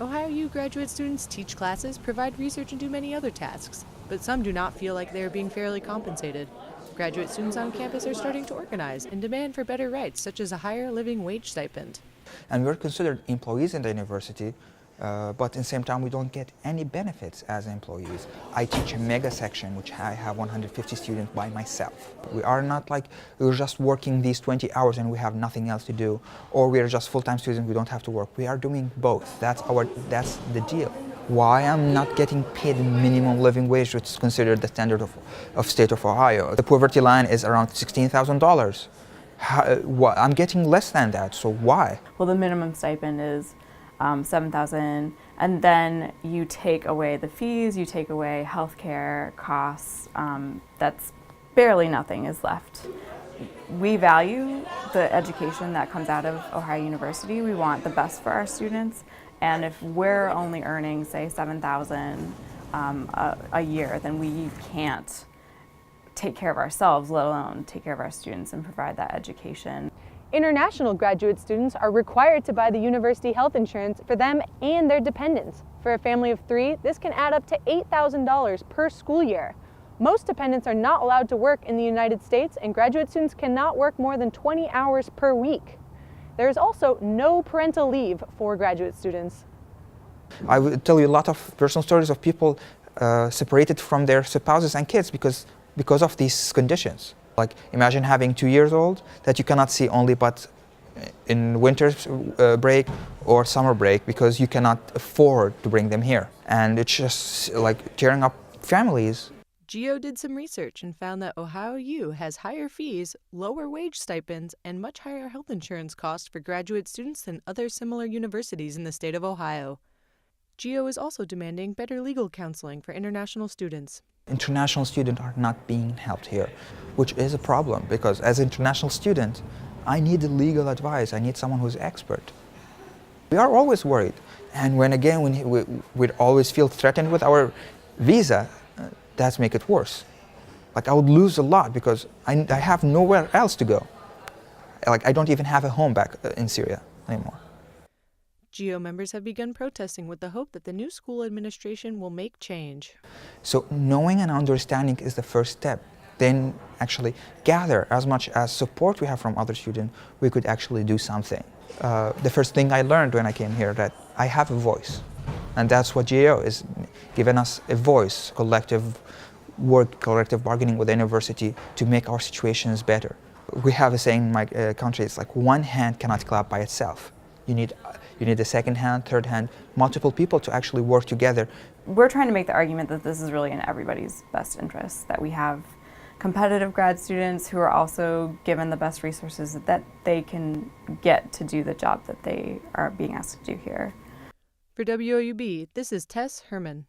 Ohio U graduate students teach classes, provide research, and do many other tasks, but some do not feel like they are being fairly compensated. Graduate students on campus are starting to organize and demand for better rights, such as a higher living wage stipend. And we're considered employees in the university, but at the same time we don't get any benefits as employees. I teach a mega section, which I have 150 students by myself. We are not like we're just working these 20 hours and we have nothing else to do, or we're just full-time students, we don't have to work. We are doing both. That's the deal. Why I'm not getting paid minimum living wage, which is considered the standard of state of Ohio. The poverty line is around $16,000. I'm getting less than that, so why? Well, the minimum stipend is $7,000, and then you take away the fees, you take away healthcare costs. That's barely nothing is left. We value the education that comes out of Ohio University. We want the best for our students, and if we're only earning, say, $7,000 a year, then we can't take care of ourselves, let alone take care of our students and provide that education. International graduate students are required to buy the university health insurance for them and their dependents. For a family of 3, this can add up to $8,000 per school year. Most dependents are not allowed to work in the United States, and graduate students cannot work more than 20 hours per week. There is also no parental leave for graduate students. I will tell you a lot of personal stories of people separated from their spouses and kids because of these conditions. Like, imagine having 2-year-old that you cannot see only but in winter break or summer break because you cannot afford to bring them here. And it's just like tearing up families. Geo did some research and found that Ohio U has higher fees, lower wage stipends, and much higher health insurance costs for graduate students than other similar universities in the state of Ohio. Geo is also demanding better legal counseling for international students. International students are not being helped here, which is a problem because as an international student, I need legal advice. I need someone who's expert. We are always worried. And when we always feel threatened with our visa, that's make it worse. Like, I would lose a lot because I have nowhere else to go. Like, I don't even have a home back in Syria anymore. GEO members have begun protesting with the hope that the new school administration will make change. So knowing and understanding is the first step. Then actually gather as much as support we have from other students, we could actually do something. The first thing I learned when I came here, that I have a voice. And that's what GEO is, giving us a voice, collective work, collective bargaining with the university to make our situations better. We have a saying in my country, it's like one hand cannot clap by itself. You need a second hand, third hand, multiple people to actually work together. We're trying to make the argument that this is really in everybody's best interest, that we have competitive grad students who are also given the best resources that they can get to do the job that they are being asked to do here. For WOUB, this is Tess Herman.